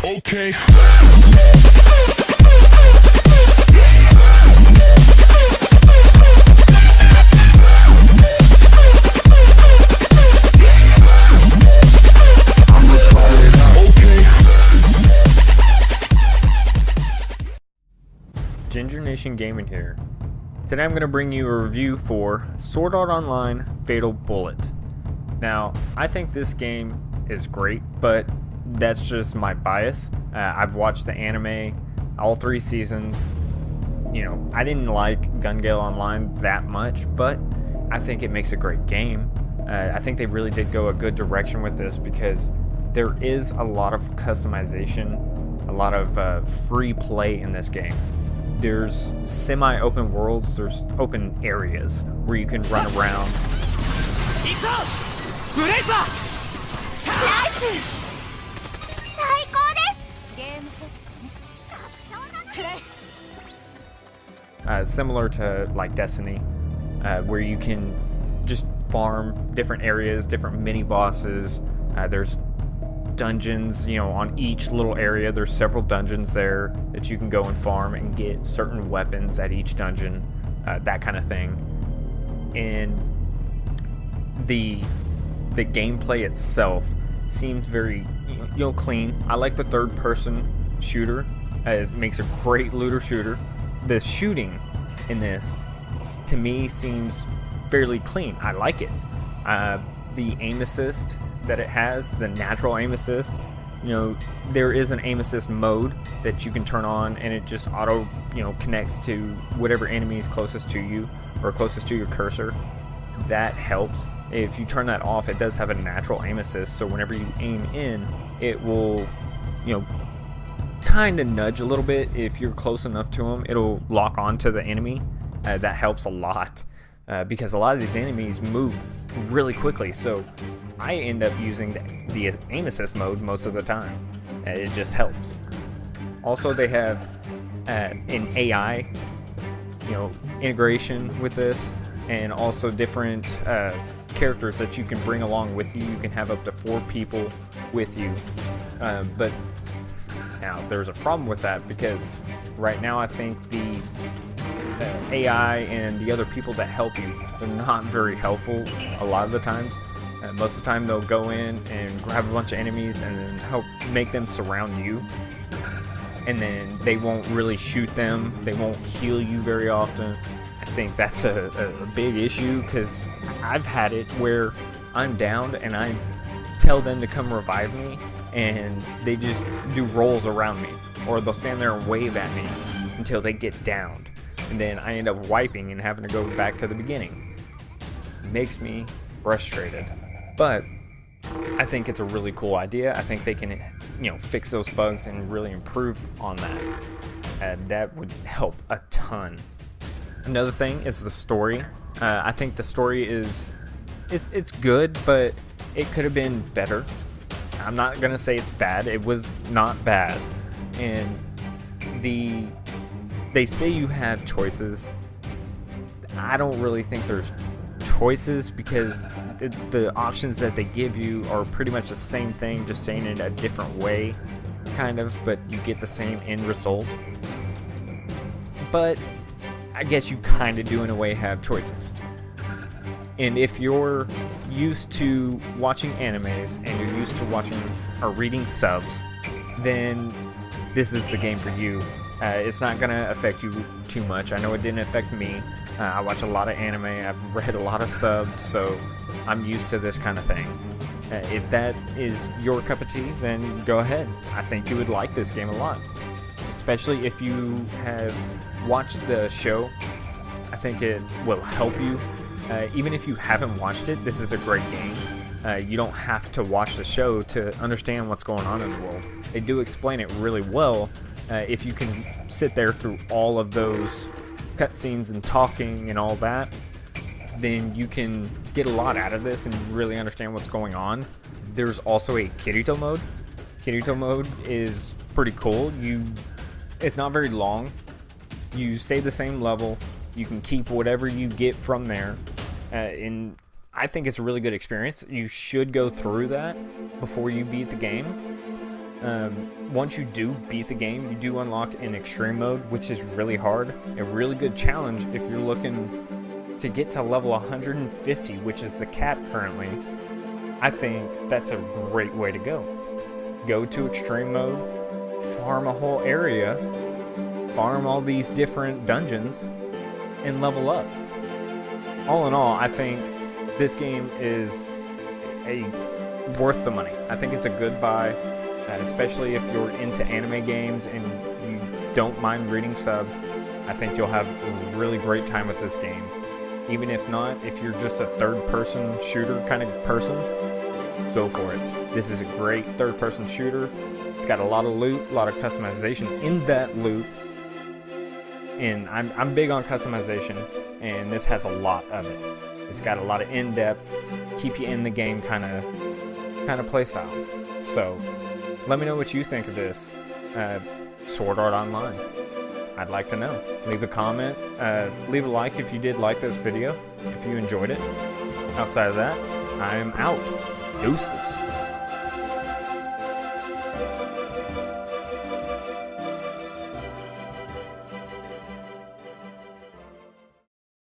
Okay. Ginger Nation Gaming here. Today I'm going to bring you a review for Sword Art Online Fatal Bullet. Now, I think this game is great, but that's just my bias. I've watched the anime, all 3 seasons. You know, I didn't like Gun Gale Online that much, but I think it makes a great game. I think they really did go a good direction with this because there is a lot of customization, a lot of free play in this game. There's semi-open worlds, there's open areas where you can run around. Similar to like Destiny, where you can just farm different areas, different mini bosses. There's dungeons, you know, on each little area. There's several dungeons there that you can go and farm and get certain weapons at each dungeon, that kind of thing. And the gameplay itself seems very, you know, clean. I like the third-person shooter. It makes a great looter shooter. The shooting in this, to me, seems fairly clean. I like it. The aim assist that it has, the natural aim assist, you know, there is an aim assist mode that you can turn on, and it just auto, you know, connects to whatever enemy is closest to you or closest to your cursor. That helps. If you turn that off, it does have a natural aim assist, so whenever you aim in, it will, you know, kind of nudge a little bit. If you're close enough to them, it'll lock onto the enemy. That helps a lot. Because a lot of these enemies move really quickly, so I end up using the aim assist mode most of the time. It just helps. Also, they have an AI, you know, integration with this, and also different characters that you can bring along with you. You can have up to 4 people with you, but now there's a problem with that because right now I think the AI and the other people that help you are not very helpful a lot of the times. Most of the time they'll go in and grab a bunch of enemies and then help make them surround you, and then they won't really shoot them, they won't heal you very often. I think that's a big issue because I've had it where I'm downed and I tell them to come revive me and they just do rolls around me, or they'll stand there and wave at me until they get downed. And then I end up wiping and having to go back to the beginning. It makes me frustrated. But I think it's a really cool idea. I think they can, you know, fix those bugs and really improve on that. That would help a ton. Another thing is the story. I think the story is it's good, but it could have been better. I'm not gonna say it's bad. It was not bad. And they say you have choices. I don't really think there's choices because the options that they give you are pretty much the same thing, just saying it a different way, kind of, but you get the same end result. But I guess you kind of do in a way have choices. And if you're used to watching animes and you're used to watching or reading subs, then this is the game for you. It's not going to affect you too much. I know it didn't affect me. I watch a lot of anime. I've read a lot of subs, so I'm used to this kind of thing. If that is your cup of tea, then go ahead. I think you would like this game a lot. Especially if you have watched the show. I think it will help you. Even if you haven't watched it, this is a great game. You don't have to watch the show to understand what's going on in the world. They do explain it really well. If you can sit there through all of those cutscenes and talking and all that, then you can get a lot out of this and really understand what's going on. There's also a KIRITO mode. KIRITO mode is pretty cool. It's not very long. You stay the same level. You can keep whatever you get from there. And I think it's a really good experience. You should go through that before you beat the game. Once you do beat the game, you do unlock an extreme mode, which is really hard. A really good challenge if you're looking to get to level 150, which is the cap currently. I think that's a great way to go. Go to extreme mode, farm a whole area, farm all these different dungeons, and level up. All in all, I think this game is worth the money. I think it's a good buy, especially if you're into anime games and you don't mind reading sub. I think you'll have a really great time with this game. Even if not, if you're just a third-person shooter kind of person, go for it. This is a great third-person shooter. It's got a lot of loot, a lot of customization in that loot. And I'm big on customization, and this has a lot of it. It's got a lot of in-depth, keep you in the game kind of play style. So let me know what you think of this Sword Art Online. I'd like to know. Leave a comment, leave a like if you did like this video, if you enjoyed it. Outside of that, I'm out. Deuces.